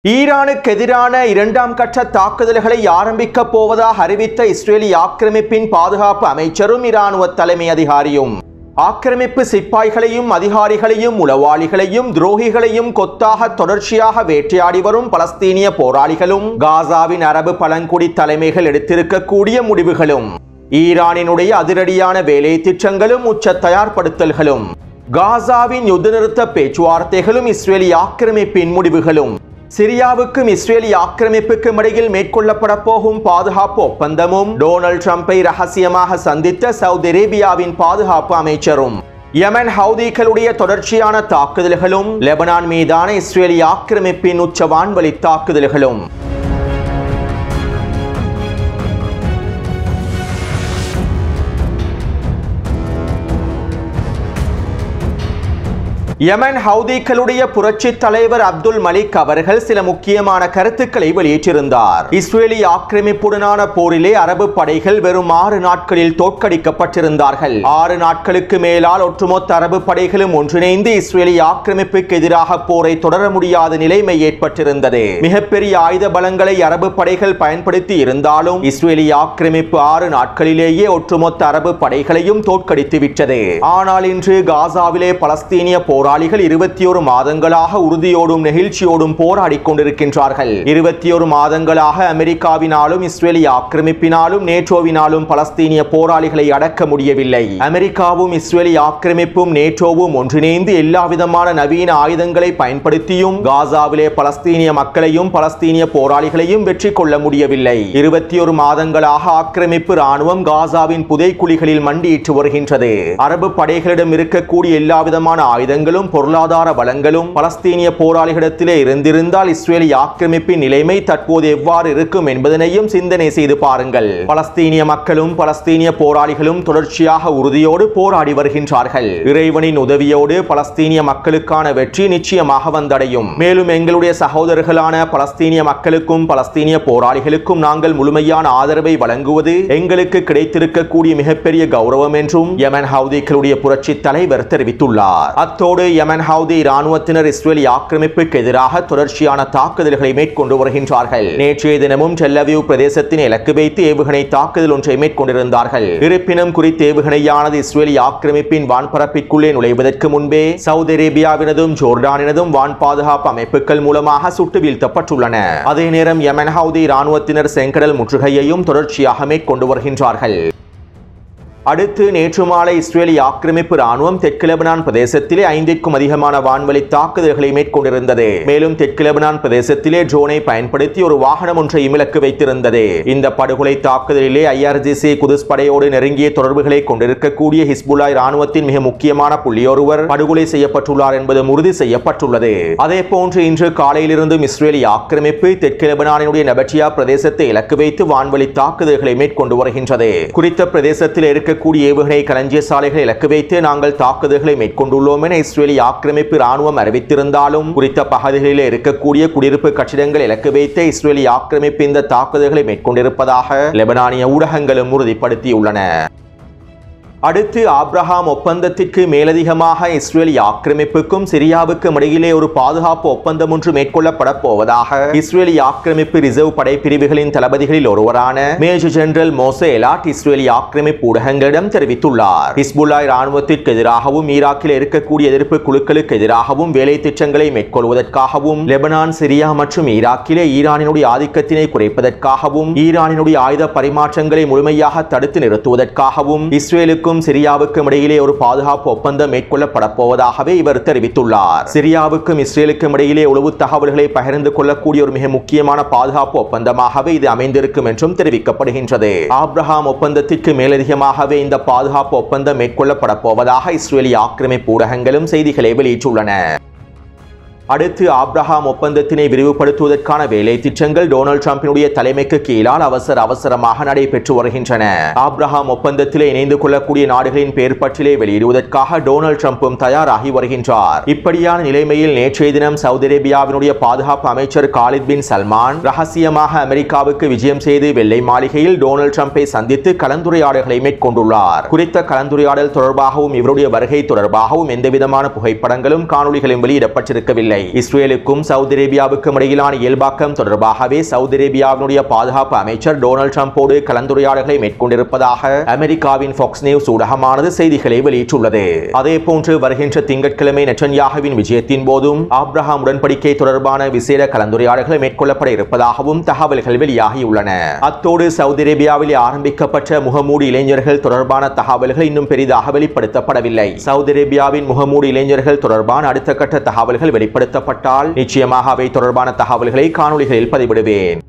ஈரானுக்கு எதிரான இரண்டாம் கட்ட தாக்குதல்களை ஆரம்பிக்கப் போவதாக அறிவித்த இஸ்ரேலிய ஆக்கிரமிப்பின் பாதுகாப்பு அமைச்சரும் இராணுவ தலைமை அதிகாரியும் ஆக்கிரமிப்பு சிப்பாய்களையும் அதிகாரிகளையும் உளவாளிகளையும் துரோகிகளையும் கொத்தாக தொடர்ச்சியாக வேட்டையாடி வரும் பலஸ்தீனிய போராளிகளும் காசாவின் அரபு பழங்குடி தலைமைகள் எடுத்திருக்கக்கூடிய முடிவுகளும் ஈரானினுடைய அதிரடியான வேலை திட்டங்களும் உச்ச தயார்படுத்தல்களும் காசாவின் யுத்த நிறுத்த பேச்சுவார்த்தைகளும் இஸ்ரேலிய ஆக்கிரமிப்பின் முடிவுகளும் சிரியாவுக்கும் இஸ்ரேலிய ஆக்கிரமிப்புக்கும் இடையில் மேற்கொள்ளப்பட போகும் பாதுகாப்பு ஒப்பந்தமும் டொனால்ட் ட்ரம்பை ரகசியமாக சந்தித்த சவுதி அரேபியாவின் பாதுகாப்பு அமைச்சரும் யமன் ஹவுதிகளுடைய தொடர்ச்சியான தாக்குதல்களும் லெபனான் மீதான இஸ்ரேலிய ஆக்கிரமிப்பின் உச்ச வான்வழி தாக்குதல்களும் யமன் ஹவுதிகளுடைய புரட்சி தலைவர் அப்துல் மலிக் அவர்கள் சில முக்கியமான கருத்துக்களை வெளியிட்டிருந்தார். இஸ்ரேலிய ஆக்கிரமிப்புடனான போரிலே அரபு படைகள் வெறும் 6 நாட்களில் தோற்கடிக்கப்பட்டிருந்தார்கள். 6 நாட்களுக்கு மேலால் ஒட்டுமொத்த அரபு படைகளும் ஒன்றிணைந்து இஸ்ரேலிய ஆக்கிரமிப்புக்கு எதிராக போரை தொடர முடியாத நிலைமை ஏற்பட்டிருந்தது. மிகப்பெரிய ஆயுத பலங்களை அரபு படைகள் பயன்படுத்தி இருந்தாலும் இஸ்ரேலிய ஆக்கிரமிப்பு 6 நாட்களிலேயே ஒட்டுமொத்த அரபு படைகளையும் தோற்கடித்து விட்டது. ஆனால் இன்று காசாவிலே பலஸ்தீனிய போராளிகள் 21 மாதங்களாக உறுதியோடும் நெகிழ்ச்சியோடும் போராடிக் கொண்டிருக்கின்றார்கள். 21 மாதங்களாக அமெரிக்காவினாலும் இஸ்ரேலிய ஆக்கிரமிப்பினாலும் நேட்டோவினாலும் பலஸ்தீனிய போராளிகளை அடக்க முடியவில்லை. அமெரிக்காவும் இஸ்ரேலிய ஆக்கிரமிப்பும் நேட்டோவும் ஒன்றிணைந்து எல்லாவிதமான நவீன ஆயுதங்களை பயன்படுத்தியும் காசாவிலே பலஸ்தீனிய மக்களையும் பலஸ்தீனிய போராளிகளையும் வெற்றி கொள்ள முடியவில்லை. 21 மாதங்களாக ஆக்கிரமிப்பு ராணுவம் காசாவின் புதைக்குழிகளில் மண்டியிட்டு வருகின்றது. அரபு படைகளிடம் இருக்கக்கூடிய எல்லாவிதமான ஆயுதங்களும் பொருளாதார வளங்களும் பலஸ்தீனிய போராளிகளிடத்திலே இருந்திருந்தால் இஸ்ரேலிய ஆக்கிரமிப்பின் நிலைமை தற்போது எவ்வாறு இருக்கும் என்பதனையும் சிந்தனை செய்து பாருங்கள். பலஸ்தீனிய மக்களும் பலஸ்தீனிய போராளிகளும் தொடர்ச்சியாக உறுதியோடு போராடி வருகின்றார்கள். இறைவனின் உதவியோடு பலஸ்தீனிய மக்களுக்கான வெற்றி நிச்சயமாக வந்தடையும். மேலும் எங்களுடைய சகோதரர்களான பலஸ்தீனிய மக்களுக்கும் பலஸ்தீனிய போராளிகளுக்கும் நாங்கள் முழுமையான ஆதரவை வழங்குவது எங்களுக்கு கிடைத்திருக்கக்கூடிய மிகப்பெரிய கௌரவம் என்றும் யமன் ஹவுதிகளுடைய புரட்சி தலைவர் தெரிவித்துள்ளார். அத்தோடு யமன் ஹவுதி இராணுவத்தினர் இஸ்ரேலிய ஆக்கிரமிப்புக்கு எதிராக தொடர்ச்சியான தாக்குதல்களை மேற்கொண்டு வருகின்றார்கள். நேற்றைய தினமும் டெல் அவீவ் பிரதேசத்தின் இலக்கு வைத்து ஏவுகணை தாக்குதல் ஒன்றை மேற்கொண்டிருந்தார்கள். இருப்பினும் குறித்த ஏவுகணையானது இஸ்ரேலிய ஆக்கிரமிப்பின் வான்பரப்பிற்குள்ளே நுழைவதற்கு முன்பே சவுதி அரேபியாவினதும் ஜோர்டானினதும் வான் பாதுகாப்பு அமைப்புகள் மூலமாக சுட்டு வீழ்த்தப்பட்டுள்ளன. அதே நேரம் யமன் ஹவுதி இராணுவத்தினர் செங்கடல் முற்றுகையையும் தொடர்ச்சியாக மேற்கொண்டு வருகின்றார்கள். அடுத்து நேற்று மாலை இஸ்ரேலிய ஆக்கிரமிப்பு ராணுவம் தெற்கு லெபனான் பிரதேசத்திலே 5க்கும் அதிகமான வான்வழி தாக்குதல்களை மேற்கொண்டிருந்தது. மேலும் தெற்கு லெபனான் பிரதேசத்திலே ட்ரோனை பயன்படுத்தி ஒரு வாகனம் ஒன்றை இலக்கு வைத்திருந்தது. இந்த படுகொலை தாக்குதலிலே IRGC குதுஸ் படையோடு நெருங்கிய தொடர்புகளை கொண்டிருக்கக்கூடிய ஹிஸ்புல்லாஹ் ராணுவத்தின் மிக முக்கியமான புள்ளியொருவர் படுகொலை செய்யப்பட்டுள்ளார் என்பதும் உறுதி செய்யப்பட்டுள்ளது. அதே போன்று இன்று காலையிலிருந்தும் இஸ்ரேலிய ஆக்கிரமிப்பு தெற்கு லெபனானினுடைய நபட்டியா பிரதேசத்தை இலக்கு வைத்து வான்வழி தாக்குதல்களை மேற்கொண்டு வருகின்றது. குறித்த பிரதேசத்தில் இருக்க ஏவுகணை களஞ்சிய சாலைகளை இலக்கு வைத்து நாங்கள் தாக்குதல்களை மேற்கொண்டுள்ளோம் என இஸ்ரேலிய ஆக்கிரமிப்பு ராணுவம் அறிவித்திருந்தாலும் குறித்த பகுதிகளில் இருக்கக்கூடிய குடியிருப்பு கட்டிடங்கள் இலக்கு வைத்து இஸ்ரேலிய ஆக்கிரமிப்பு இந்த தாக்குதல்களை மேற்கொண்டிருப்பதாக லெபனானிய ஊடகங்களும் உறுதிப்படுத்தியுள்ளன. அடுத்து ஆப்ரஹாம் ஒப்பந்தத்திற்கு மேலதிகமாக இஸ்ரேலிய ஆக்கிரமிப்புக்கும் சிரியாவுக்கும் இடையிலே ஒரு பாதுகாப்பு ஒப்பந்தம் ஒன்று மேற்கொள்ளப்பட போவதாக இஸ்ரேலிய ஆக்கிரமிப்பு ரிசர்வ் படை பிரிவுகளின் தளபதிகளில் ஒருவரான மேஜர் ஜெனரல் மோசே எலாட் இஸ்ரேலிய ஆக்கிரமிப்பு ஊடகங்களிடம் தெரிவித்துள்ளார். ஹிஸ்புல்லாஹ் ராணுவத்திற்கு எதிராகவும் ஈராக்கில் இருக்கக்கூடிய எதிர்ப்பு குழுக்களுக்கு எதிராகவும் வேலை திட்டங்களை மேற்கொள்வதற்காகவும் லெபனான் சிரியா மற்றும் ஈராக்கிலே ஈரானினுடைய ஆதிக்கத்தினை குறைப்பதற்காகவும் ஈரானினுடைய ஆயுத பரிமாற்றங்களை முழுமையாக தடுத்து நிறுத்துவதற்காகவும் இஸ்ரேலுக்கு சிரியாவுக்கும் இடையிலே ஒரு பாதுகாப்பு ஒப்பந்தம் மேற்கொள்ளப்பட போவதாகவே இவர் தெரிவித்துள்ளார். சிரியாவுக்கும் இஸ்ரேலுக்கும் இடையிலே உளவு தகவல்களை பகிர்ந்து கொள்ளக்கூடிய ஒரு மிக முக்கியமான பாதுகாப்பு ஒப்பந்தமாகவே இது அமைந்திருக்கும் என்றும் தெரிவிக்கப்படுகின்றது. ஆப்ரஹாம் ஒப்பந்தத்திற்கு மேலதிகமாகவே இந்த பாதுகாப்பு ஒப்பந்தம் மேற்கொள்ளப்பட போவதாக இஸ்ரேலிய ஆக்கிரமிப்பு ஊடகங்களும் செய்திகளை வெளியிட்டுள்ளன. அடுத்து ஆப்ரஹாம் ஒப்பந்தத்தினை விரிவுபடுத்துவதற்கான வேலை திட்டங்கள் டொனால்ட் ட்ரம்பினுடைய தலைமைக்கு கீழால் அவசரமாக நடைபெற்று வருகின்றன. ஆப்ரஹாம் ஒப்பந்தத்திலே இணைந்து கொள்ளக்கூடிய நாடுகளின் பெயர் பட்டியலை வெளியிடுவதற்காக டொனால்ட் ட்ரம்பும் தயாராகி வருகின்றார். இப்படியான நிலைமையில் நேற்றைய தினம் சவுதி அரேபியாவினுடைய பாதுகாப்பு அமைச்சர் காலித் பின் சல்மான் ரகசியமாக அமெரிக்காவுக்கு விஜயம் செய்து வெள்ளை மாளிகையில் டொனால்ட் ட்ரம்பை சந்தித்து கலந்துரையாடல்களை மேற்கொண்டுள்ளார். குறித்த கலந்துரையாடல் தொடர்பாகவும் இவருடைய வருகை தொடர்பாகவும் எந்தவிதமான புகைப்படங்களும் காணொளிகளும் வெளியிடப்பட்டிருக்கவில்லை. இல்லை. இஸ்ரேலுக்கும் சவுதி அரேபியாவுக்கும் இடையிலான இயல்பாக்கம் தொடர்பாகவே சவுதி அரேபியாவினுடைய பாதுகாப்பு அமைச்சர் டொனால்ட் ட்ரம்போடு கலந்துரையாடல்களை மேற்கொண்டிருப்பதாக அமெரிக்காவின் ஃபாக்ஸ் நியூஸ் ஊடகமானது செய்திகளை வெளியிட்டுள்ளது. அதேபோன்று வருகின்ற திங்கட்கிழமை நெட்டன்யாகுவின் விஜயத்தின் போதும் ஆப்ரஹாம் உடன்படிக்கை தொடர்பான விசேட கலந்துரையாடல்கள் மேற்கொள்ளப்பட இருப்பதாகவும் தகவல்கள் வெளியாகியுள்ளன. அத்தோடு சவுதி அரேபியாவில் ஆரம்பிக்கப்பட்ட முகமூடி இளைஞர்கள் தொடர்பான தகவல்கள் இன்னும் பெரிதாக வெளிப்படுத்தப்படவில்லை. சவுதி அரேபியாவின் முகமூடி இளைஞர்கள் தொடர்பான அடுத்த கட்ட தகவல்கள் வெளிப்படுத்தப்பட்டால் நிச்சயமாக அவை தொடர்பான தகவல்களை காணொளிகளில் பதிவிடுவேன்.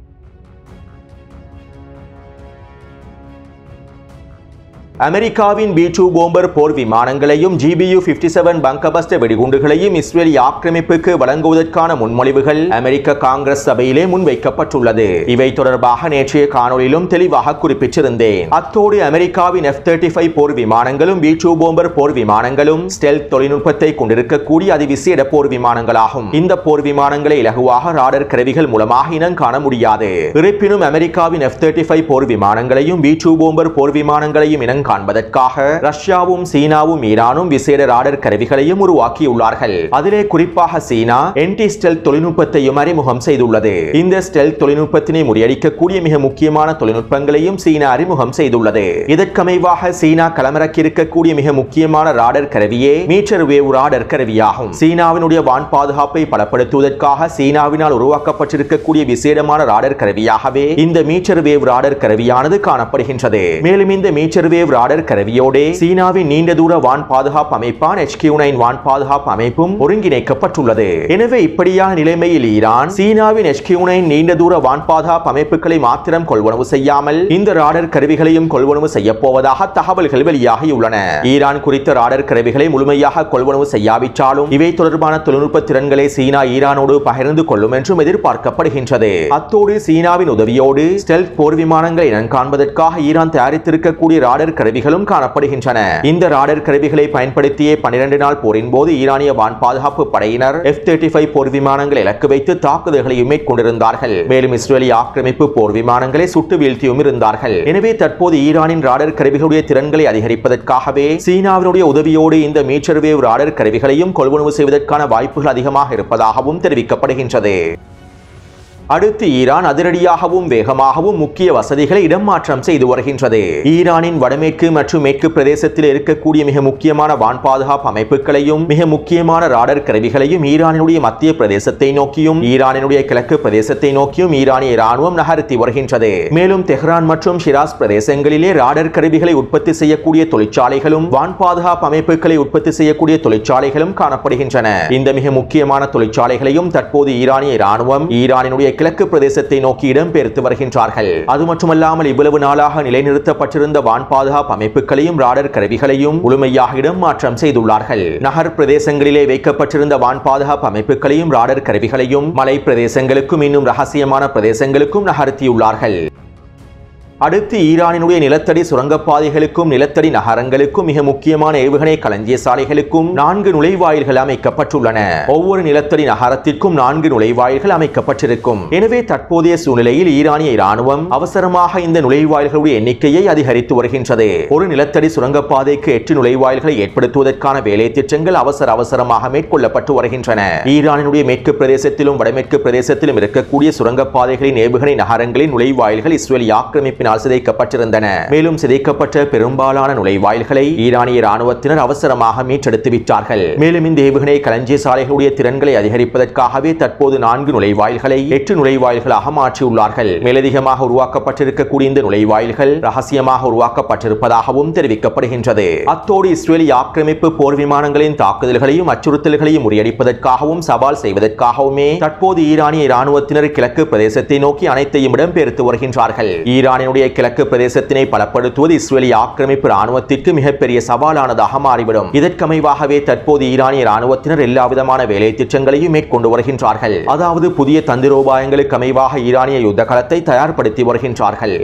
அமெரிக்காவின் B-2 போம்பர் போர் விமானங்களையும் GBU-57 பங்கபஸ்ட் வெடிகுண்டுகளையும் இஸ்ரேல் ஆக்கிரமிப்புக்கு வழங்குவதற்கான முன்மொழிவுகள் அமெரிக்க காங்கிரஸ் சபையிலே முன்வைக்கப்பட்டுள்ளது. இவை தொடர்பாக நேற்றைய காணொளியிலும் தெளிவாக குறிப்பிட்டிருந்தேன். அத்தோடு அமெரிக்காவின் F-35 போர் விமானங்களும் B-2 போம்பர் போர் விமானங்களும் ஸ்டெல்த் தொழில்நுட்பத்தை கொண்டிருக்கக்கூடிய அதிவிசேட போர் விமானங்களாகும். இந்த போர் விமானங்களை இலகுவாக ராடர் கருவிகள் மூலமாக இனம் காண முடியாது. இருப்பினும் அமெரிக்காவின் F-35 போர் விமானங்களையும் B-2 போம்பர் போர் விமானங்களையும் இனம் காண்பதற்காக ரஷ்யாவும் சீனாவும் ஈரானும் விசேட ராடர் கருவிகளையும் உருவாக்கியுள்ளார்கள். அதிலே குறிப்பாக சீனா என்டி ஸ்டெல்த் தொழில்நுட்பத்தையும் அறிமுகம் செய்துள்ளது. இந்த ஸ்டெல்த் தொழில்நுட்பத்தினை முறியடிக்கக்கூடிய மிக முக்கியமான தொழில்நுட்பங்களையும் சீனா அறிமுகம் செய்துள்ளது. இதற்கமைவாக சீனா களமிறக்கி இருக்கக்கூடிய மிக முக்கியமான ராடர் கருவியே மீட்டர் வேவ் ராடர் கருவியாகும். சீனாவினுடைய வான் பாதுகாப்பை பலப்படுத்துவதற்காக சீனாவினால் உருவாக்கப்பட்டிருக்கக்கூடிய விசேடமான ராடர் கருவியாகவே இந்த மீட்டர் வேவ் ராடர் கருவியானது காணப்படுகின்றது. மேலும் இந்த மீட்டர் வேவ் ராடர் கருவியோடு சீனாவின் நீண்ட தூர வான் பாதுகாப்பு அமைப்பான HQ-9 வான் பாதுகாப்பு அமைப்பும் ஒருங்கிணைக்கப்பட்டுள்ளது. எனவே இப்படியான நிலைமையில் ஈரான் சீனாவின் HQ-9 நீண்ட தூர வான் பாதுகாப்பு அமைப்புகளை மாத்திரம் கொள்வனவு செய்யாமல் இந்த ராடர் கருவிகளையும் கொள்வனவு செய்ய போவதாக தகவல்கள் வெளியாகியுள்ளன. ஈரான் குறித்த ராடர் கருவிகளை முழுமையாக கொள்வனவு செய்யாவிட்டாலும் இவை தொடர்பான தொழில்நுட்ப திறன்களை சீனா ஈரானோடு பகிர்ந்து கொள்ளும் என்றும் எதிர்பார்க்கப்படுகின்றது. அத்தோடு சீனாவின் உதவியோடு ஸ்டெல்த் போர் விமானங்களை இனம் காண்பதற்காக ஈரான் தயாரித்திருக்கக்கூடிய ராடர் கருவிகளும் காணப்படுகின்றன. இந்த ராடர் கருவிகளை பயன்படுத்திய 12 நாள் போரின் போது ஈரானிய வான் பாதுகாப்பு படையினர் F-35 போர் விமானங்களை இலக்கு வைத்து தாக்குதல்களையும் மேற்கொண்டிருந்தார்கள். மேலும் இஸ்ரேலிய ஆக்கிரமிப்பு போர் விமானங்களை சுட்டு வீழ்த்தியும் இருந்தார்கள். எனவே தற்போது ஈரானின் ராடர் கருவிகளுடைய திறன்களை அதிகரிப்பதற்காகவே சீனாவினுடைய உதவியோடு இந்த மீட்டர் வேவ் ராடர் கருவிகளையும் கொள்வனவு செய்வதற்கான வாய்ப்புகள் அதிகமாக இருப்பதாகவும் தெரிவிக்கப்படுகின்றது. அடுத்து ஈரான் அதிரடியாகவும் வேகமாகவும் முக்கிய வசதிகளை இடமாற்றம் செய்து வருகின்றது. ஈரானின் வடமேற்கு மற்றும் மேற்கு பிரதேசத்தில் இருக்கக்கூடிய மிக முக்கியமான வான் பாதுகாப்பு அமைப்புகளையும் மிக முக்கியமான ராடர் கருவிகளையும் ஈரானினுடைய மத்திய பிரதேசத்தை நோக்கியும் ஈரானினுடைய கிழக்கு பிரதேசத்தை நோக்கியும் ஈரானிய ராணுவம் நகர்த்தி வருகின்றது. மேலும் தெஹ்ரான் மற்றும் ஷிராஸ் பிரதேசங்களிலே ராடர் கருவிகளை உற்பத்தி செய்யக்கூடிய தொழிற்சாலைகளும் வான் பாதுகாப்பு அமைப்புகளை உற்பத்தி செய்யக்கூடிய தொழிற்சாலைகளும் காணப்படுகின்றன. இந்த மிக முக்கியமான தொழிற்சாலைகளையும் தற்போது ஈரானிய ராணுவம் ஈரானினுடைய கிழக்கு பிரதேசத்தை நோக்கி இடம்பெயர்த்து வருகின்றார்கள். அது மட்டுமல்லாமல் இவ்வளவு நாளாக நிலைநிறுத்தப்பட்டிருந்த வான் பாதுகாப்பு அமைப்புகளையும் ராடர் கருவிகளையும் முழுமையாக இடம் மாற்றம் செய்துள்ளார்கள். நகர் பிரதேசங்களிலே வைக்கப்பட்டிருந்த வான் பாதுகாப்பு அமைப்புகளையும் ராடர் கருவிகளையும் மலை பிரதேசங்களுக்கும் இன்னும் ரகசியமான பிரதேசங்களுக்கும் நகர்த்தியுள்ளார்கள். அடுத்து ஈரானினுடைய நிலத்தடி சுரங்கப்பாதைகளுக்கும் நிலத்தடி நகரங்களுக்கும் மிக முக்கியமான ஏவுகணை களஞ்சிய சாலைகளுக்கும் 4 நுழைவாயில்கள் அமைக்கப்பட்டுள்ளன. ஒவ்வொரு நிலத்தடி நகரத்திற்கும் 4 நுழைவாயில்கள் அமைக்கப்பட்டிருக்கும். எனவே தற்போதைய சூழ்நிலையில் ஈரானிய ராணுவம் அவசரமாக இந்த நுழைவாயில்களுடைய எண்ணிக்கையை அதிகரித்து வருகின்றது. ஒரு நிலத்தடி சுரங்கப்பாதைக்கு 8 நுழைவாயில்களை ஏற்படுத்துவதற்கான வேலை திட்டங்கள் அவசரமாக மேற்கொள்ளப்பட்டு வருகின்றன. ஈரானினுடைய மேற்கு பிரதேசத்திலும் வடமேற்கு பிரதேசத்திலும் இருக்கக்கூடிய சுரங்கப்பாதைகளின் ஏவுகணை நகரங்களின் நுழைவாயில்கள் இஸ்ரேல் ஆக்கிரமிப்பினால் சிதைக்கப்பட்டிருந்தன. மேலும் சிதைக்கப்பட்ட பெரும்பாலான நுழைவாயில்களை ஈரானிய ராணுவத்தினர் அவசரமாக மீட்டெடுத்து விட்டார்கள். மேலும் இந்த ஏவுகணை களஞ்சிய சாலைகளுடைய திறன்களை அதிகரிப்பதற்காகவே தற்போது 4 நுழைவாயில்களை 8 நுழைவாயில்களாக மாற்றியுள்ளார்கள். மேலதிகமாக உருவாக்கப்பட்டிருக்கக்கூடிய இந்த நுழைவாயில்கள் ரகசியமாக உருவாக்கப்பட்டிருப்பதாகவும் தெரிவிக்கப்படுகின்றது. அத்தோடு இஸ்ரேலிய ஆக்கிரமிப்பு போர் விமானங்களின் தாக்குதல்களையும் அச்சுறுத்தல்களையும் முறியடிப்பதற்காகவும் சவால் செய்வதற்காகவுமே தற்போது ஈரானிய ராணுவத்தினர் கிழக்கு பிரதேசத்தை நோக்கி அனைத்தையும் இடம்பெயர்த்து வருகின்றார்கள். ஈரானினுடைய கிழக்கு பிரதேசத்தினை பலப்படுத்துவது இஸ்ரேலிய ஆக்கிரமிப்பு ராணுவத்திற்கு மிகப்பெரிய சவாலானதாக மாறிவிடும். இதற்கமைவாகவே தற்போது ஈரானிய ராணுவத்தினர் எல்லாவிதமான வேலை திட்டங்களையும் மேற்கொண்டு வருகின்றார்கள். அதாவது புதிய தந்திரோபாயங்களுக்கு அமைவாக ஈரானிய யுத்த களத்தை தயார்படுத்தி வருகின்றார்கள்.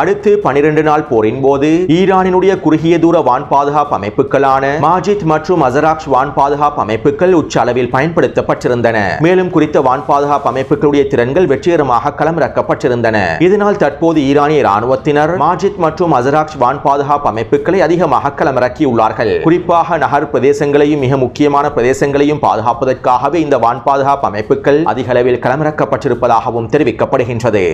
அடுத்து 12 நாள் போரின் போது ஈரானினுடைய குறுகிய தூர வான் பாதுகாப்பு அமைப்புகளான மாஜித் மற்றும் அசராக்ஷ் வான் பாதுகாப்பு அமைப்புகள் உச்ச அளவில் பயன்படுத்தப்பட்டிருந்தன. மேலும் குறித்த வான் பாதுகாப்பு அமைப்புகளுடைய திறன்கள் வெற்றிகரமாக களமிறக்கப்பட்டிருந்தன. இதனால் தற்போது ஈரானிய ராணுவத்தினர் மாஜித் மற்றும் அசராக்ஷ் வான் பாதுகாப்பு அமைப்புகளை அதிகமாக களமிறக்கியுள்ளார்கள். குறிப்பாக நகர் பிரதேசங்களையும் மிக முக்கியமான பிரதேசங்களையும் பாதுகாப்பதற்காகவே இந்த வான் பாதுகாப்பு அமைப்புகள் அதிக அளவில் களமிறக்கப்பட்டிருப்பதாகவும் தெரிவிக்கப்படுகின்றது.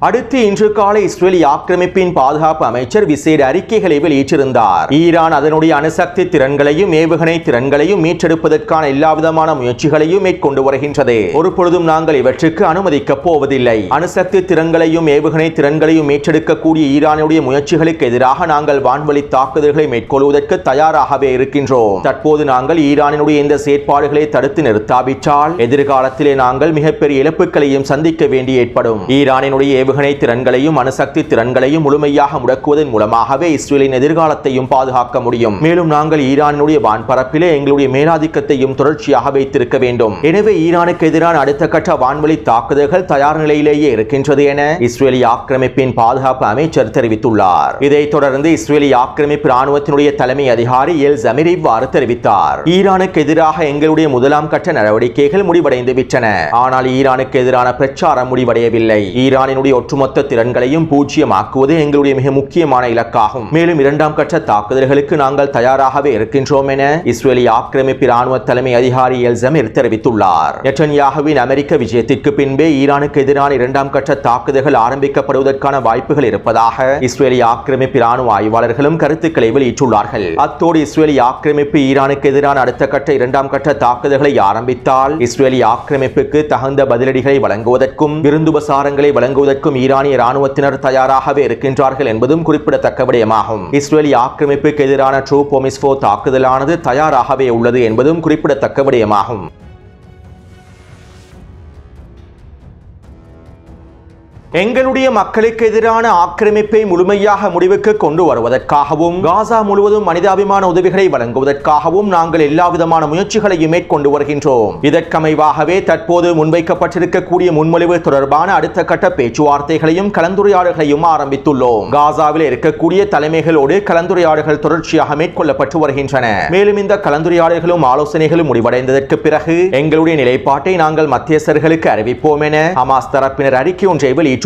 அடுத்து இன்று காலை இஸ்ரேலிய ஆக்கிரமிப்பின் பாதுகாப்பு அமைச்சர் விசேட அறிக்கைகளை வெளியிட்டிருந்தார். ஈரான் அதனுடைய அணுசக்தி திறன்களையும் ஏவுகணை திறன்களையும் மீட்டெடுப்பதற்கான எல்லாவிதமான முயற்சிகளையும் மேற்கொண்டு வருகின்றது. ஒரு பொழுதும் நாங்கள் இவற்றுக்கு அனுமதிக்கப் போவதில்லை. அணுசக்தி திறன்களையும் ஏவுகணை திறன்களையும் மீட்டெடுக்கக்கூடிய ஈரானுடைய முயற்சிகளுக்கு எதிராக நாங்கள் வான்வழி தாக்குதல்களை மேற்கொள்வதற்கு தயாராகவே இருக்கின்றோம். தற்போது நாங்கள் ஈரானினுடைய இந்த செயற்பாடுகளை தடுத்து நிறுத்தாவிட்டால் எதிர்காலத்திலே நாங்கள் மிகப்பெரிய இழப்புகளையும் சந்திக்க வேண்டி ஏற்படும். ஈரானினுடைய ஏவுகணை திறன்களையும் அணுசக்தி திறன்களையும் முழுமையாக முடக்குவதன் மூலமாகவே இஸ்ரேலின் எதிர்காலத்தையும் பாதுகாக்க முடியும். மேலும் நாங்கள் ஈரானுடைய வான்பரப்பிலே எங்களுடைய மேலாதிக்கத்தையும் தொடர்ச்சியாக வைத்திருக்க வேண்டும். எனவே ஈரானுக்கு எதிரான அடுத்த கட்ட வான்வழி தாக்குதல்கள் தயார் நிலையிலேயே இருக்கின்றது என இஸ்ரேலிய ஆக்கிரமிப்பின் பாதுகாப்பு அமைச்சர் தெரிவித்துள்ளார். இதைத் தொடர்ந்து இஸ்ரேலிய ஆக்கிரமிப்பு ராணுவத்தினுடைய தலைமை அதிகாரி எல் ஜமீர் இவ்வாறு தெரிவித்தார். ஈரானுக்கு எதிராக எங்களுடைய முதலாம் கட்ட நடவடிக்கைகள் முடிவடைந்து விட்டன. ஆனால் ஈரானுக்கு எதிரான பிரச்சாரம் முடிவடையவில்லை. ஈரானினுடைய ஒட்டுமொத்த திறன்களையும் பூஜ்ஜியமாக்குவது எங்களுடைய மிக முக்கியமான இலக்காகும். மேலும் இரண்டாம் கட்ட தாக்குதல்களுக்கு நாங்கள் தயாராகவே இருக்கின்றோம் என இஸ்ரேலிய ஆக்கிரமிப்பு ராணுவ தலைமை அதிகாரி எல் ஜமீர் தெரிவித்துள்ளார். நெட்டன்யாகுவின் அமெரிக்க விஜயத்திற்கு பின்பே ஈரானுக்கு எதிரான இரண்டாம் கட்ட தாக்குதல்கள் ஆரம்பிக்கப்படுவதற்கான வாய்ப்புகள் இருப்பதாக இஸ்ரேலிய ஆக்கிரமிப்பு ராணுவ ஆய்வாளர்களும் கருத்துக்களை வெளியிட்டுள்ளார்கள். அத்தோடு இஸ்ரேலிய ஆக்கிரமிப்பு ஈரானுக்கு எதிரான அடுத்த கட்ட இரண்டாம் கட்ட தாக்குதல்களை ஆரம்பித்தால் இஸ்ரேலிய ஆக்கிரமிப்புக்கு தகுந்த பதிலடிகளை வழங்குவதற்கும் விருந்துபசாரங்களை வழங்குவதற்கும் ஈரானிய ராணுவத்தினர் தயாராகவே இருக்கின்றார்கள் என்பதும் குறிப்பிடத்தக்க விடயமாகும். இஸ்ரேலிய ஆக்கிரமிப்புக்கு எதிரான ட்ரூ பொமிஸ்போ தாக்குதலானது தயாராகவே உள்ளது என்பதும் குறிப்பிடத்தக்க விடயமாகும். எங்களுடைய மக்களுக்கு எதிரான ஆக்கிரமிப்பை முழுமையாக முடிவுக்கு கொண்டு வருவதற்காகவும் காசா முழுவதும் மனிதாபிமான உதவிகளை வழங்குவதற்காகவும் நாங்கள் எல்லாவிதமான முயற்சிகளையும் மேற்கொண்டு வருகின்றோம். இதற்கமைவாகவே தற்போது முன்வைக்கப்பட்டிருக்கக்கூடிய முன்மொழிவு தொடர்பான அடுத்த கட்ட பேச்சுவார்த்தைகளையும் கலந்துரையாடல்களையும் ஆரம்பித்துள்ளோம். காசாவில் இருக்கக்கூடிய தலைமைகளோடு கலந்துரையாடல்கள் தொடர்ச்சியாக மேற்கொள்ளப்பட்டு வருகின்றன. மேலும் இந்த கலந்துரையாடல்களும் ஆலோசனைகளும் முடிவடைந்ததற்கு பிறகு எங்களுடைய நிலைப்பாட்டை நாங்கள் மத்தியஸ்தர்களுக்கு அறிவிப்போம் என ஹமாஸ் தரப்பினர் அறிக்கை ஒன்றை வெளியிட்டுள்ளார்கள்.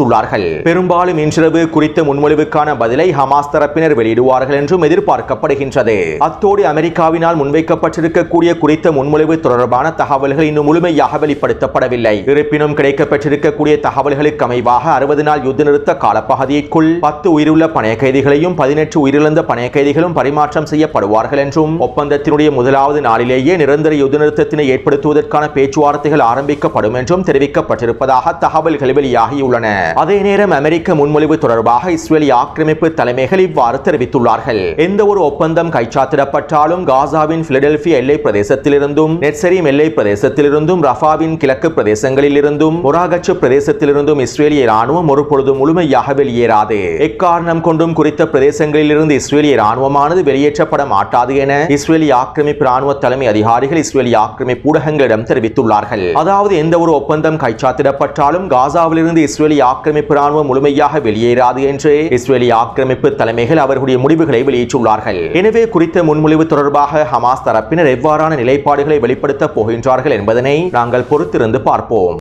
பெரும்பாலும் இன்றிரவு குறித்த முன்மொழிவுக்கான பதிலை ஹமாஸ் தரப்பினர் வெளியிடுவார்கள் என்றும் எதிர்பார்க்கப்படுகின்றது. அத்தோடு அமெரிக்காவினால் முன்வைக்கப்பட்டிருக்கக்கூடிய குறித்த முன்மொழிவு தொடர்பான தகவல்கள் இன்னும் முழுமையாக வெளிப்படுத்தப்படவில்லை. இருப்பினும் கிடைக்கப்பட்டிருக்கக்கூடிய தகவல்களுக்கு அமைவாக 60 நாள் யுத்த நிறுத்த காலப்பகுதிக்குள் 10 உயிருள்ள பணைய கைதிகளையும் 18 உயிரிழந்த பணைய கைதிகளும் பரிமாற்றம் செய்யப்படுவார்கள் என்றும் ஒப்பந்தத்தினுடைய முதலாவது நாளிலேயே நிரந்தர யுத்த நிறுத்தத்தினை ஏற்படுத்துவதற்கான பேச்சுவார்த்தைகள் ஆரம்பிக்கப்படும் என்றும் தெரிவிக்கப்பட்டிருப்பதாக தகவல்கள் வெளியாகியுள்ளன. அதே நேரம் அமெரிக்க முன்மொழிவு தொடர்பாக இஸ்ரேலிய ஆக்கிரமிப்பு தலைமைகள் இவ்வாறு தெரிவித்துள்ளார்கள். எந்த ஒரு ஒப்பந்தம் கைச்சாத்திடப்பட்டாலும் காசாவின் பிலடெல்பியா எல்லை பிரதேசத்திலிருந்தும் நெட்சரீம் எல்லை பிரதேசத்திலிருந்தும் ரஃபாவின் கிழக்கு பிரதேசங்களில் இருந்தும் மொராகச்சு பிரதேசத்திலிருந்தும் இஸ்ரேலிய ராணுவம் ஒரு பொழுதும் முழுமையாக வெளியேறாது. எக்காரணம் கொண்டும் குறித்த பிரதேசங்களில் இருந்து இஸ்ரேலிய ராணுவமானது வெளியேற்றப்பட மாட்டாது என இஸ்ரேலிய ஆக்கிரமிப்பு ராணுவ தலைமை அதிகாரிகள் இஸ்ரேலிய ஆக்கிரமிப்பு ஊடகங்களிடம் தெரிவித்துள்ளார்கள். அதாவது எந்த ஒரு ஒப்பந்தம் கைச்சாத்திடப்பட்டாலும் காசாவிலிருந்து இஸ்ரேலிய ஆக்கிரமிப்பு ராணுவம் முழுமையாக வெளியேறாது என்று இஸ்ரேலிய ஆக்கிரமிப்பு தலைமைகள் அவர்களுடைய முடிவுகளை வெளியிட்டுள்ளார்கள். எனவே குறித்த முன்மொழிவு தொடர்பாக ஹமாஸ் தரப்பினர் எவ்வாறான நிலைப்பாடுகளை வெளிப்படுத்தப் போகின்றார்கள் என்பதனை நாங்கள் பொறுத்திருந்து பார்ப்போம்.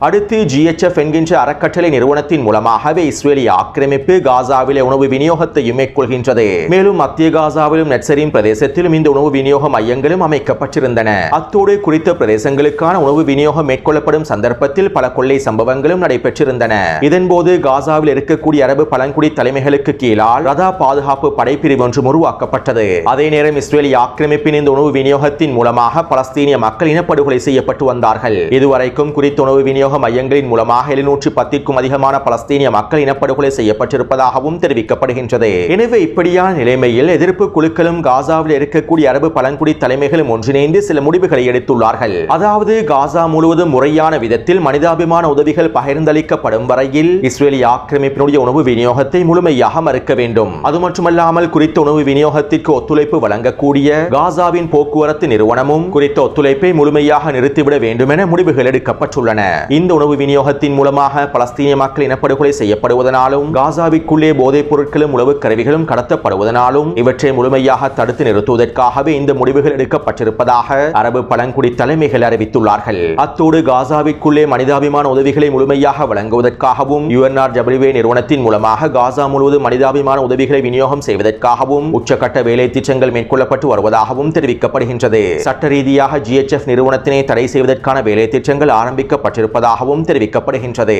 அடுத்து GHF என்கின்ற அறக்கட்டளை நிறுவனத்தின் மூலமாகவே இஸ்ரேலிய ஆக்கிரமிப்பு காசாவிலே உணவு விநியோகத்தையும் மேற்கொள்கின்றது. மேலும் மத்திய காசாவிலும் நெட்சரீம் பிரதேசத்திலும் இந்த உணவு விநியோக மையங்களும் அமைக்கப்பட்டிருந்தன. அத்தோடு குறித்த பிரதேசங்களுக்கான உணவு விநியோகம் மேற்கொள்ளப்படும் சந்தர்ப்பத்தில் பல கொள்ளை சம்பவங்களும் நடைபெற்றிருந்தன. இதன்போது காசாவில் இருக்கக்கூடிய அரபு பழங்குடி தலைமைகளுக்கு கீழால் ரதா பாதுகாப்பு படைப்பிரிவு ஒன்று உருவாக்கப்பட்டது. அதே நேரம் இஸ்ரேலிய ஆக்கிரமிப்பின் இந்த உணவு விநியோகத்தின் மூலமாக பலஸ்தீனிய மக்கள் இனப்படுகொலை செய்யப்பட்டு வந்தார்கள். இதுவரைக்கும் குறித்த உணவு விநியோக மையங்களின் மூலமாக 710க்கும் அதிகமான பலஸ்தீனிய மக்கள் இனப்படுகொலை செய்யப்பட்டிருப்பதாகவும் தெரிவிக்கப்படுகின்றது. எனவே இப்படியான நிலைமையில் எதிர்ப்பு குழுக்களும் காசாவில் இருக்கக்கூடிய அரபு பழங்குடி தலைமைகளும் ஒன்றிணைந்து சில முடிவுகளை எடுத்துள்ளார்கள். அதாவது காசா முழுவதும் முறையான விதத்தில் மனிதாபிமான உதவிகள் பகிர்ந்தளிக்கப்படும் வரையில் இஸ்ரேலிய ஆக்கிரமிப்பினுடைய உணவு விநியோகத்தை முழுமையாக மறுக்க வேண்டும். அது மட்டுமல்லாமல் குறித்த உணவு விநியோகத்திற்கு ஒத்துழைப்பு வழங்கக்கூடிய காசாவின் போக்குவரத்து நிறுவனமும் குறித்த ஒத்துழைப்பை முழுமையாக நிறுத்திவிட வேண்டும் என முடிவுகள் எடுக்கப்பட்டுள்ளன. இந்த உணவு விநியோகத்தின் மூலமாக பலஸ்தீனிய மக்கள் இனப்படுகொலை செய்யப்படுவதனாலும் காசாவிற்குள்ளே போதைப் பொருட்களும் உளவு கருவிகளும் கடத்தப்படுவதனாலும் இவற்றை முழுமையாக தடுத்து நிறுத்துவதற்காகவே இந்த முடிவுகள் எடுக்கப்பட்டிருப்பதாக அரபு பழங்குடி தலைமைகள் அறிவித்துள்ளார்கள். அத்தோடு காசாவிற்குள்ளே மனிதாபிமான உதவிகளை முழுமையாக வழங்குவதற்காகவும் UNRWA நிறுவனத்தின் மூலமாக காசா முழுவதும் மனிதாபிமான உதவிகளை விநியோகம் செய்வதற்காகவும் உச்சகட்ட வேலை திட்டங்கள் மேற்கொள்ளப்பட்டு வருவதாகவும் தெரிவிக்கப்படுகின்றது. சட்ட ரீதியாக GHF நிறுவனத்தினை தடை செய்வதற்கான வேலை திட்டங்கள் ஆரம்பிக்கப்பட்டிருப்பதாகவும் தெரிவிக்கப்படுகின்றது.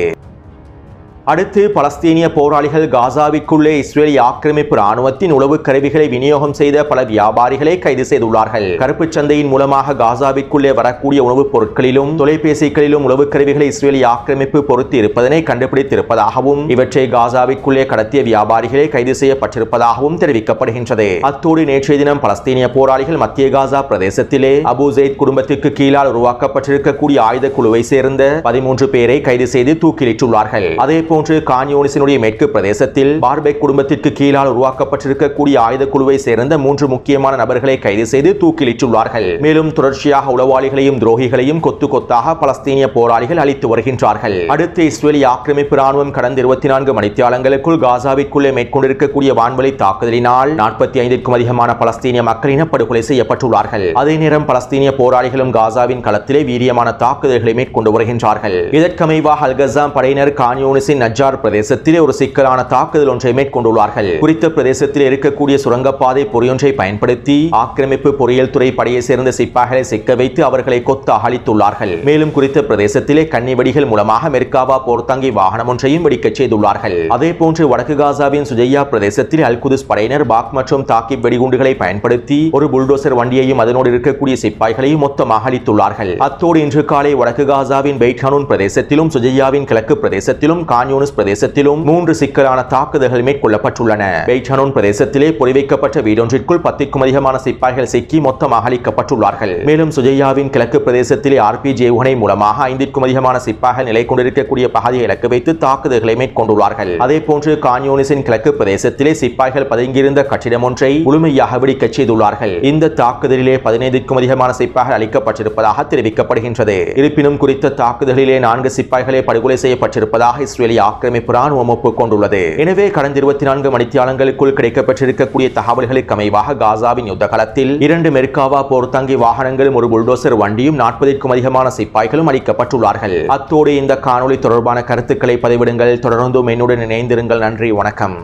அடுத்து பலஸ்தீனிய போராளிகள் காசாவிற்குள்ளே இஸ்ரேலிய ஆக்கிரமிப்பு ராணுவத்தின் உளவு கருவிகளை விநியோகம் செய்த பல வியாபாரிகளை கைது செய்துள்ளார்கள். கருப்பு சந்தையின் மூலமாக காசாவிற்குள்ளே வரக்கூடிய உணவுப் பொருட்களிலும் தொலைபேசிகளிலும் உளவு கருவிகளை இஸ்ரேலிய ஆக்கிரமிப்பு பொருத்தி இருப்பதனை கண்டுபிடித்திருப்பதாகவும் இவற்றை காசாவிற்குள்ளே கடத்திய வியாபாரிகளே கைது செய்யப்பட்டிருப்பதாகவும் தெரிவிக்கப்படுகின்றது. அத்தோடு நேற்றைய தினம் பலஸ்தீனிய போராளிகள் மத்திய காசா பிரதேசத்திலே அபு ஜெயித் குடும்பத்திற்கு கீழால் உருவாக்கப்பட்டிருக்கக்கூடிய ஆயுத குழுவை சேர்ந்த 13 பேரை கைது செய்து தூக்கிலிட்டுள்ளார்கள். அதே போன்று கான்யூனிஸினுடைய மேற்கு பிரதேசத்தில் பார்பெக் குடும்பத்திற்கு கீழால் உருவாக்கப்பட்டிருக்கக்கூடிய ஆயுத குழுவை சேர்ந்த 3 முக்கியமான நபர்களை கைது செய்து தூக்கிலிட்டுள்ளார்கள். மேலும் தொடர்ச்சியாக உளவாளிகளையும் துரோகிகளையும் கொத்து கொத்தாக பலஸ்தீனிய போராளிகள் அளித்து வருகின்றார்கள். அடுத்து இஸ்ரேலிய ஆக்கிரமிப்பு ராணுவம் கடந்த 24 மணித்தியாலங்களுக்குள் காசாவிற்குள்ளே மேற்கொண்டிருக்கக்கூடிய வான்வழி தாக்குதலினால் 45க்கும் அதிகமான பலஸ்தீனிய மக்கள் இனப்படுகொலை செய்யப்பட்டுள்ளார்கள். அதே நேரம் பலஸ்தீனிய போராளிகளும் காசாவின் களத்திலே வீரியமான தாக்குதல்களை மேற்கொண்டு வருகின்றார்கள். இதற்கமைவாக அல்-கஸாம் படையினர் கான்யூனிஸின் நஜ்ஜார் பிரதேசத்திலே ஒரு சிக்கலான தாக்குதல் ஒன்றை மேற்கொண்டுள்ளார்கள். குறித்த பிரதேசத்தில் இருக்கக்கூடிய சுரங்கப்பாதை பொறியொன்றை பயன்படுத்தி ஆக்கிரமிப்பு பொறியியல் துறை படையை சேர்ந்த சிப்பாய்களை சிக்க வைத்து அவர்களை கொத்து அழித்துள்ளார்கள். மேலும் குறித்த பிரதேசத்திலே கண்ணி வெடிகள் மூலமாக மெர்காவா போர்த்தாங்கி வாகனம் ஒன்றையும் வெடிக்கச் செய்துள்ளார்கள். அதே போன்று வடக்கு காசாவின் சுஜையா பிரதேசத்தில் அல் குதுஸ் படையினர் பாக் மற்றும் தாக்கிப் வெடிகுண்டுகளை பயன்படுத்தி ஒரு புல்டோசர் வண்டியையும் அதனோடு இருக்கக்கூடிய சிப்பாய்களையும் மொத்தமாக அழித்துள்ளார்கள். அத்தோடு இன்று காலை வடக்கு காசாவின் பெய்ட் ஹனூன் பிரதேசத்திலும் சுஜையாவின் கிழக்கு பிரதேசத்திலும் கான்யூனிஸ் பிரதேசத்திலும் 3 சிக்கலான தாக்குதல்கள் மேற்கொள்ளப்பட்டுள்ளன. பெய்ட் ஹனூன் பிரதேசத்திலே பொறிவைக்கப்பட்ட வீடொன்றிற்குள் 10க்கும் அதிகமான சிப்பாய்கள் சிக்கி மொத்தமாக அழிக்கப்பட்டுள்ளார்கள். மேலும் சுஜையாவின் கிழக்கு பிரதேசத்திலே RPG ஏவுகணை மூலமாக 5க்கும் அதிகமான சிப்பாய்கள் நிலை கொண்டிருக்கக்கூடிய பகுதியை இலக்கு வைத்து தாக்குதல்களை மேற்கொண்டுள்ளார்கள். அதே போன்று கான்யூனிஸின் கிழக்கு பிரதேசத்திலே சிப்பாய்கள் பதுங்கியிருந்த கட்டிடம் ஒன்றை முழுமையாக வெடிக்கச் செய்துள்ளார்கள். இந்த தாக்குதலிலே 15க்கும் அதிகமான சிப்பாய்கள் அளிக்கப்பட்டிருப்பதாக தெரிவிக்கப்படுகின்றது. இருப்பினும் குறித்த தாக்குதலிலே 4 சிப்பாய்களே படுகொலை செய்யப்பட்டிருப்பதாக இஸ்ரேலிய ஆக்கிரமிப்பு ராணுவம் ஒப்புக்கொண்டுள்ளது. எனவே கடந்த 24 மணித்தியாலங்களுக்குள் கிடைக்கப்பட்டிருக்கக்கூடிய தகவல்களுக்கு அமைவாக காசாவின் யுத்த களத்தில் 2 மெர்காவா போர்த்தாங்கி வாகனங்களும் ஒரு புல்டோசர் வண்டியும் 40க்கும் அதிகமான சிப்பாய்களும் அளிக்கப்பட்டுள்ளார்கள். அத்தோடு இந்த காணொளி தொடர்பான கருத்துக்களை பதிவிடுங்கள். தொடர்ந்தும் என்னுடன் இணைந்திருங்கள். நன்றி, வணக்கம்.